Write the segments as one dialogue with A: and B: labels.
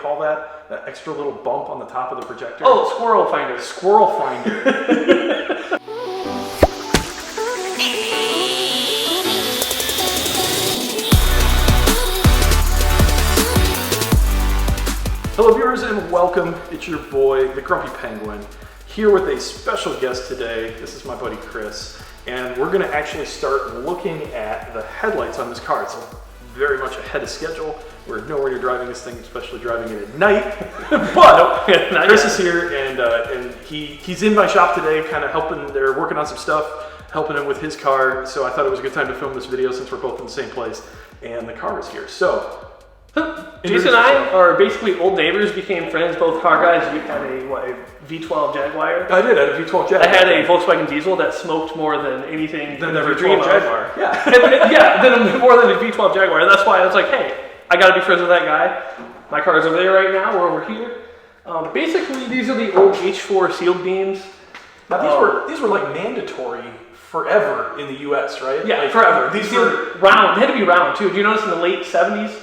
A: call that? That extra little bump on the top of the projector?
B: Oh, squirrel finder.
A: Squirrel finder. Hello viewers and welcome. It's your boy, the Grumpy Penguin, here with a special guest today. This is my buddy Chris, and we're gonna actually start looking at the headlights on this car. It's very much ahead of schedule. We're nowhere near driving this thing, especially driving it at night. But Chris is here, and he's in my shop today, kind of helping. They're working on some stuff, helping him with his car. So I thought it was a good time to film this video since we're both in the same place, and the car is here. So.
B: Jason and I are basically old neighbors, became friends, both car guys. You had a V12 Jaguar.
A: I did, I had a V12 Jaguar.
B: I had a Volkswagen diesel that smoked more than anything
A: than the V12 Jaguar.
B: Yeah. Yeah, more than a V12 Jaguar. And that's why I was like, hey, I gotta be friends with that guy. My car is over there right now, we're over here. Basically, these are the old H4 sealed beams.
A: Now these were like mandatory forever in the US, right?
B: Yeah,
A: like,
B: forever.
A: These
B: were round, they had to be round too. Do you notice in the late 70s?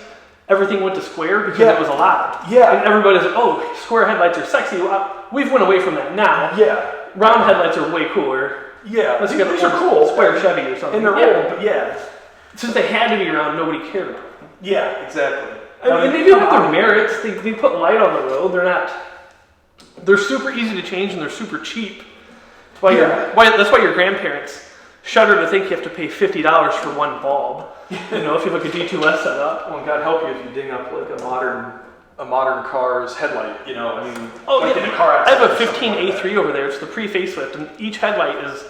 B: Everything went to square because it was allowed.
A: Yeah.
B: And everybody's like, oh, square headlights are sexy. Well, we've went away from that now.
A: Yeah.
B: Round headlights are way cooler.
A: Yeah.
B: Unless you got these are cool. Square Chevy or something.
A: And they're old, but yeah.
B: Since they had to be round, nobody cared about them.
A: Yeah, exactly.
B: And they do have their merits. They put light on the road. They're super easy to change and they're super cheap. That's why your grandparents shudder to think you have to pay $50 for one bulb. You know, if you have like a D2S setup.
A: Well, God help you if you ding up like a modern car's headlight. You know, I mean,
B: oh
A: like
B: yeah.
A: in a car
B: I have a
A: accident
B: 15A3 over there. It's the pre-facelift, and each headlight is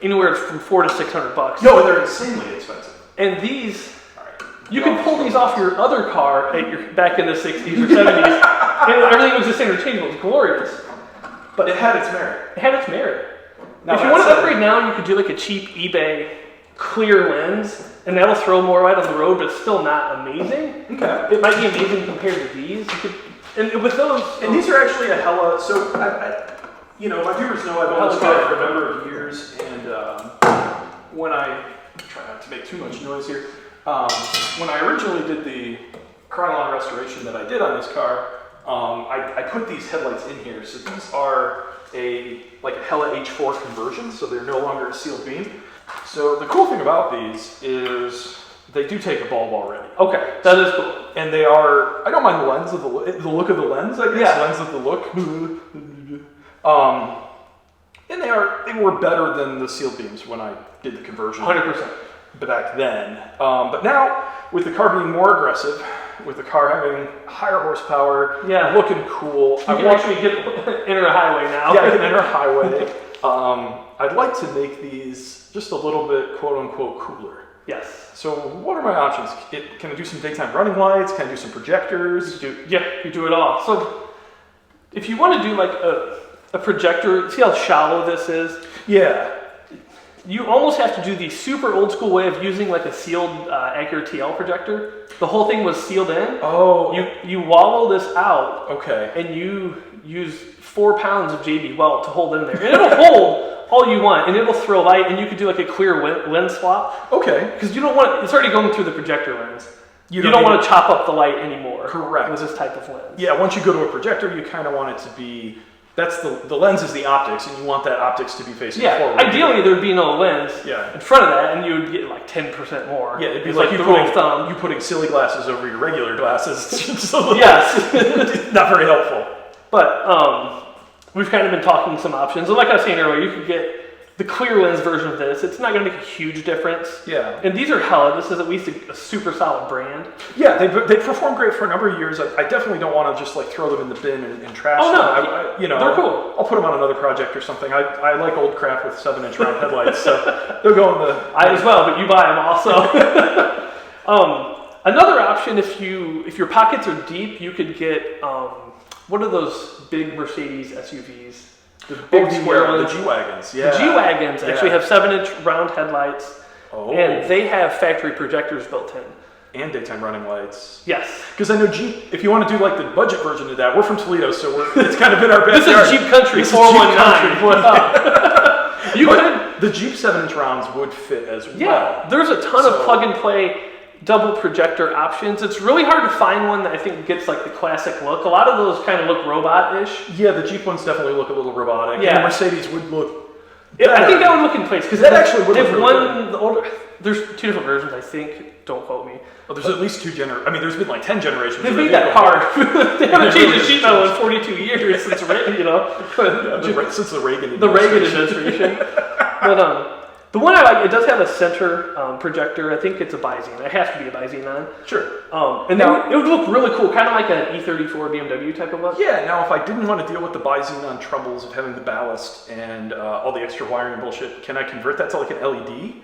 B: anywhere from $400 to $600.
A: No, they're insanely expensive.
B: And these, you can pull these off your other car at your back in the 60s or 70s, and everything was just interchangeable. It's glorious.
A: But it had its merit.
B: It had its merit.
A: Now,
B: if you want to upgrade now, you could do like a cheap eBay clear lens, and that'll throw more light on the road, but it's still not amazing.
A: Okay.
B: It might be amazing compared to these. And with those,
A: and these are actually a hella. So, my viewers know I've owned this car for a number of years, and when I try not to make too much noise here, when I originally did the Krylon restoration that I did on this car, I put these headlights in here. So these are a Hella H4 conversion, so they're no longer a sealed beam. So the cool thing about these is they do take a bulb already.
B: Okay, that is cool.
A: And they are, I don't mind the lens of the look of the lens, I guess.
B: Yeah.
A: Lens of the look. And they were better than the sealed beams when I did the conversion.
B: 100%.
A: Back then. But now, with the car being more aggressive, with the car having higher horsepower, looking cool.
B: You can actually enter a highway now.
A: Yeah, I can enter a highway. I'd like to make these just a little bit quote-unquote cooler.
B: Yes.
A: So what are my options? Can I do some daytime running lights? Can I do some projectors?
B: You do it all. So if you want to do like a projector, see how shallow this is?
A: Yeah.
B: You almost have to do the super old school way of using like a sealed Acura TL projector. The whole thing was sealed in.
A: Oh.
B: You wallow this out.
A: Okay.
B: And you use 4 pounds of JB Weld to hold in there. And it'll hold all you want, and it'll throw light, and you could do like a clear lens swap.
A: Okay.
B: Because you don't want it's already going through the projector lens. You don't want to chop up the light anymore.
A: Correct.
B: With this type of lens.
A: Yeah, once you go to a projector, you kind of want it to be, that's the lens is the optics, and you want that optics to be facing forward.
B: Ideally there would be no lens in front of that, and you would get like 10% more.
A: Yeah, it'd be
B: it's
A: like
B: the rule of thumb.
A: You putting silly glasses over your regular glasses.
B: Yes.
A: Not very helpful.
B: But we've kind of been talking some options. And like I was saying earlier, you could get the clear lens version of this. It's not going to make a huge difference.
A: Yeah.
B: And these are Hella. This is at least a super solid brand.
A: Yeah, they perform great for a number of years. I definitely don't want to just like throw them in the bin and trash them.
B: No. They're cool.
A: I'll put them on another project or something. I like old crap with 7-inch round headlights, so they'll go in the...
B: I as well, but you buy them also. Another option, if your pockets are deep, you could get, what are those big Mercedes SUVs? The big square ones.
A: The G-Wagons, yeah.
B: The G-Wagons actually have 7-inch round headlights, and they have factory projectors built in.
A: And daytime running lights.
B: Yes.
A: Because I know Jeep, if you want to do like the budget version of that, we're from Toledo, so it's kind of in our backyard.
B: This is Jeep Country, 419.
A: The Jeep 7-inch rounds would fit as well.
B: Yeah, there's a ton of plug and play. double projector options. It's really hard to find one that I think gets like the classic look. A lot of those kind of look robot-ish.
A: Yeah, the Jeep ones definitely look a little robotic.
B: Yeah.
A: And the Mercedes would look
B: better. I think that would look in place because
A: that actually would look really good.
B: The older, there's 2 different versions, I think. Don't quote me.
A: Well, there's at least 2 generations. I mean, there's been like 10 generations.
B: They've made that car. They haven't changed the sheet metal in 42 years since
A: since the Reagan
B: administration. But the one I like, it does have a center projector. I think it's a bi-xenon. It has to be a bi-xenon.
A: Sure.
B: And now, it would look really cool, kind of like an E34 BMW type of look.
A: Yeah, now if I didn't want to deal with the bi-xenon troubles of having the ballast and all the extra wiring bullshit, can I convert that to like an LED?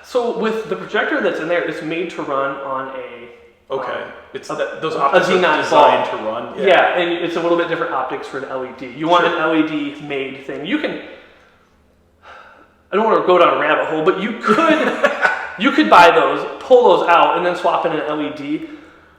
B: So with the projector that's in there, it's made to run on a...
A: Okay. Those optics are
B: xenon
A: designed
B: bulb.
A: to run?
B: Yeah, and it's a little bit different optics for an LED. You want an LED made thing. You can... I don't want to go down a rabbit hole, but you could buy those, pull those out, and then swap in an LED.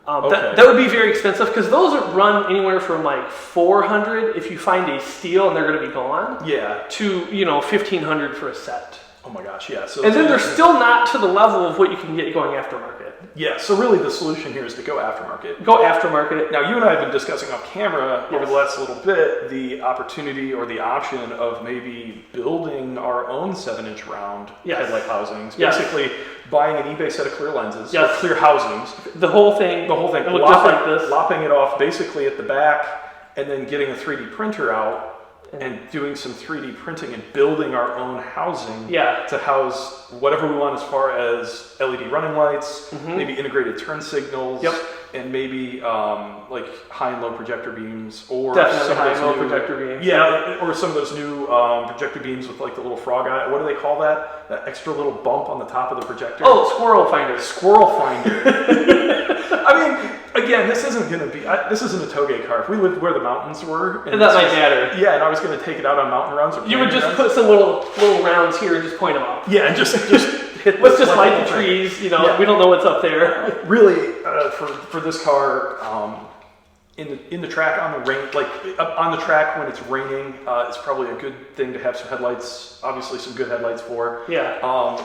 B: That would be very expensive because those run anywhere from like $400 if you find a steal and they're going to be gone.
A: Yeah.
B: To $1,500 for a set.
A: Oh my gosh, yeah. So
B: and then they're still not to the level of what you can get going aftermarket.
A: Yeah, so really the solution here is to go aftermarket.
B: Go aftermarket.
A: Now, you and I have been discussing off camera over the last little bit the opportunity or the option of maybe building our own 7-inch round headlight housings. Basically, buying an eBay set of clear lenses, or clear housings.
B: The whole thing.
A: It looked just like this. Lopping it off basically at the back, and then getting a 3D printer out and doing some 3D printing and building our own housing to house whatever we want as far as LED running lights, maybe integrated turn signals, and maybe like high and low projector beams, or
B: definitely high and low projector beams.
A: Yeah, or some of those new projector beams with like the little frog eye. What do they call that? That extra little bump on the top of the projector.
B: Oh, squirrel finder.
A: Squirrel finder. I mean, again, this isn't going to be. This isn't a toge car. If we lived where the mountains were,
B: and that might matter.
A: Yeah, and I was going to take it out on mountain runs.
B: You would just put some little rounds here and just point them out.
A: Yeah, and just
B: let's just light the trees. We don't know what's up there.
A: Really, for this car, in the track on the rain, like on the track when it's raining, it's probably a good thing to have some headlights. Obviously, some good headlights for.
B: Yeah.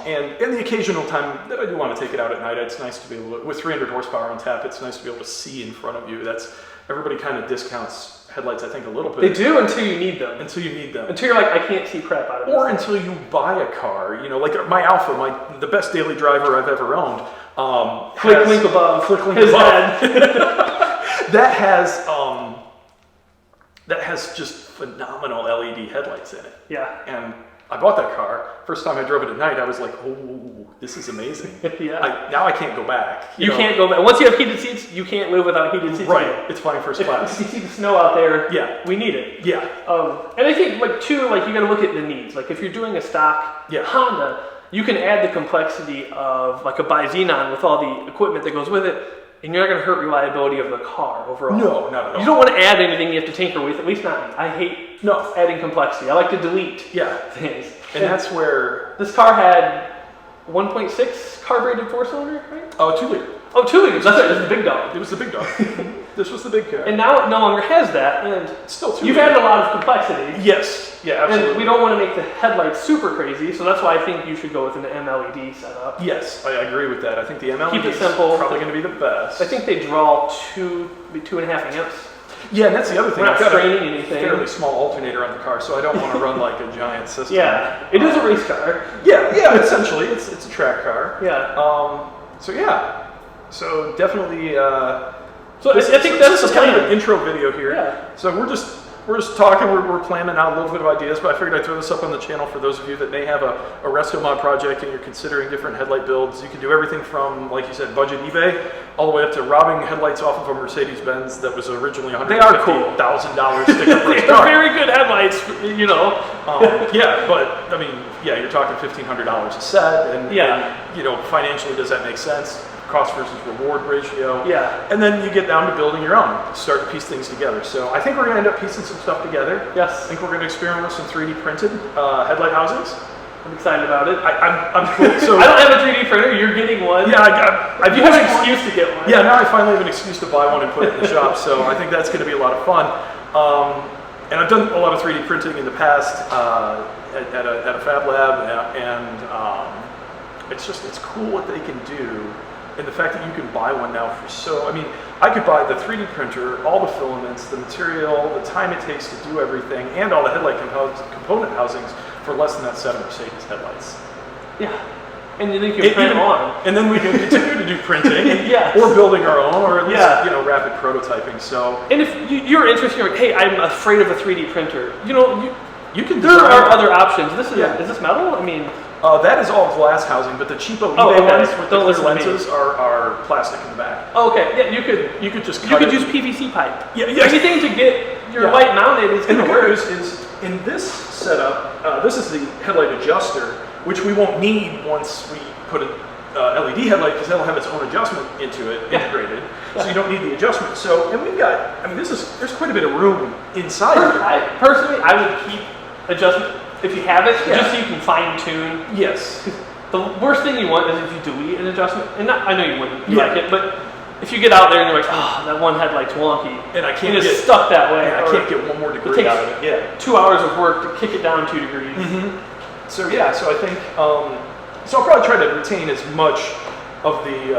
A: And the occasional time that I do want to take it out at night, it's nice to be able to, with 300 horsepower on tap, it's nice to be able to see in front of you. Everybody kind of discounts headlights, I think, a little bit.
B: They do until you need them.
A: Until you need them.
B: Until you're like, I can't see crap out of it.
A: Or until you buy a car. Like my Alpha, the best daily driver I've ever owned.
B: Click link above.
A: Click link
B: His
A: above.
B: head.
A: That has just phenomenal LED headlights in it.
B: Yeah.
A: And I bought that car. First time I drove it at night, I was like, oh, this is amazing.
B: Yeah.
A: Now I can't go back.
B: You can't go back. Once you have heated seats, you can't live without heated seats.
A: Right. It's flying first class.
B: If you see the snow out there, we need it.
A: Yeah.
B: And I think, you got to look at the needs. Like, if you're doing a stock Honda, you can add the complexity of, like, a bi-xenon with all the equipment that goes with it, and you're not going to hurt reliability of the car overall.
A: No, not at all.
B: You don't want to add anything you have to tinker with, at least not me. I hate adding complexity. I like to delete things.
A: And that's where...
B: This car had 1.6 carbureted 4-cylinder, right?
A: Oh, 2 liter.
B: Oh, 2 liters. That's right. It was the big dog.
A: It was the big dog. This was the big car.
B: And now it no longer has that. And
A: still 2
B: You've added a lot of complexity.
A: Yes. Yeah, absolutely.
B: And we don't want to make the headlights super crazy, so that's why I think you should go with an MLED setup.
A: Yes, I agree with that. I think the MLED
B: Keep it simple.
A: is probably going to be the best.
B: I think they draw 2.5 amps.
A: Yeah, and that's the other thing.
B: We're not straining anything.
A: Fairly small alternator on the car, so I don't want to run like a giant system.
B: Yeah, it is a race car.
A: Yeah, essentially, it's a track car.
B: Yeah.
A: So definitely.
B: So I think this
A: is kind of an intro video here.
B: Yeah.
A: So we're just talking. We're planning out a little bit of ideas, but I figured I'd throw this up on the channel for those of you that may have a resto mod project and you're considering different headlight builds. You can do everything from, like you said, budget eBay, all the way up to robbing headlights off of a Mercedes-Benz that was originally $150,000 sticker price car.
B: They're very good headlights,
A: Yeah, but I mean, you're talking $1,500 a set, and financially, does that make sense? Cost versus reward ratio.
B: Yeah.
A: And then you get down to building your own, start to piece things together. So I think we're going to end up piecing some stuff together.
B: Yes.
A: I think we're going to experiment with some 3D printed headlight housings.
B: I'm excited about it.
A: I'm cool. So
B: I don't have a 3D printer. You're getting one.
A: Yeah, you
B: have an excuse to get one.
A: Yeah, now I finally have an excuse to buy one and put it in the shop. So I think that's going to be a lot of fun. And I've done a lot of 3D printing in the past at a fab lab, and it's cool what they can do And the fact that you can buy one now I mean, I could buy the 3D printer, all the filaments, the material, the time it takes to do everything, and all the headlight component housings for less than that set of Mercedes headlights.
B: Yeah. And then you can print on.
A: And then we can continue to do printing,
B: Yes.
A: or building our own, or at least rapid prototyping. So,
B: and if you're interested, you're like, hey, I'm afraid of a 3D printer.
A: You can.
B: There are other options. Is this metal? I mean,
A: that is all glass housing, but the cheapo eBay ones with the clear lenses are plastic in the back.
B: Oh, okay, yeah, you could
A: just
B: use PVC pipe.
A: Yeah.
B: Anything to get your light mounted is going to work.
A: Is in this setup, this is the headlight adjuster, which we won't need once we put a LED headlight, because that'll have its own adjustment into it, integrated. So you don't need the adjustment. So, and we've got, I mean, there's quite a bit of room inside.
B: Personally, I would keep adjustment if you have it, just so you can fine tune.
A: Yes.
B: The worst thing you want is if you delete an adjustment, and I know you wouldn't like it, but if you get out there and you're like, oh, that one headlight's wonky,
A: and I can't
B: get stuck that way,
A: I can't get one more degree out of it.
B: 2 hours of work to kick it down 2 degrees.
A: So I think so I'll probably try to retain as much of the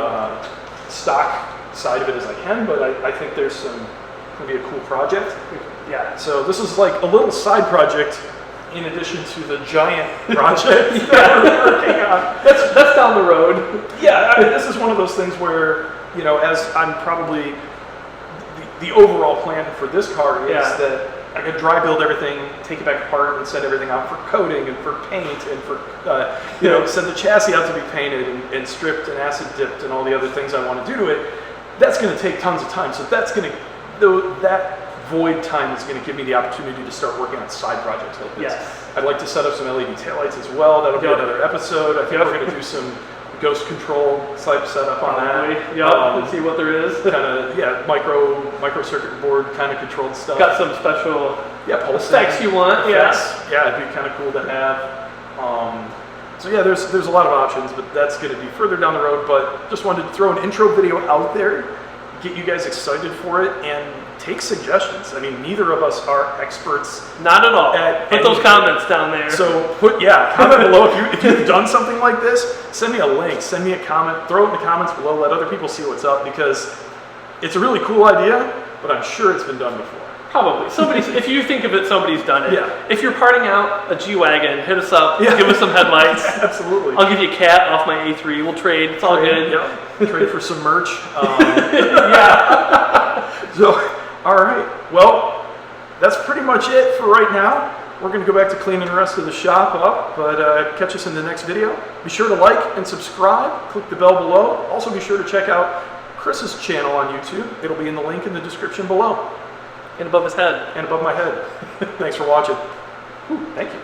A: stock side of it as I can, but I think there's going to be a cool project.
B: Yeah.
A: So this is like a little side project in addition to the giant project that we're working on.
B: That's down the road.
A: Yeah, I mean, this is one of those things where, as I'm probably the overall plan for this car is that I could dry build everything, take it back apart, and send everything out for coating and for paint and for send the chassis out to be painted and stripped and acid dipped and all the other things I want to do to it. That's going to take tons of time. So that void time is going to give me the opportunity to start working on side projects like this.
B: Yes.
A: I'd like to set up some LED taillights as well. That'll be another episode. I think we're going to do some ghost control type setup on that.
B: Let's see what there is.
A: Kind of micro circuit board kind of controlled stuff.
B: Got some special
A: pulse
B: specs you want.
A: Yes. Yeah, it'd be kind of cool to have. There's a lot of options, but that's going to be further down the road. But just wanted to throw an intro video out there, get you guys excited for it, and take suggestions. I mean, neither of us are experts.
B: Not at all. Put those comments down there.
A: So comment below if you've done something like this. Send me a link, send me a comment, throw it in the comments below, let other people see what's up, because it's a really cool idea, but I'm sure it's been done before.
B: Probably. If you think of it, somebody's done it.
A: Yeah.
B: If you're parting out a G-Wagon, hit us up, give us some headlights.
A: Absolutely.
B: I'll give you a cat off my A3, we'll trade, it's all good.
A: Yep. Trade for some merch. So, all right. Well, that's pretty much it for right now. We're going to go back to cleaning the rest of the shop up, but catch us in the next video. Be sure to like and subscribe. Click the bell below. Also, be sure to check out Chris's channel on YouTube. It'll be in the link in the description below.
B: And above his head.
A: And above my head. Thanks for watching.
B: Thank you.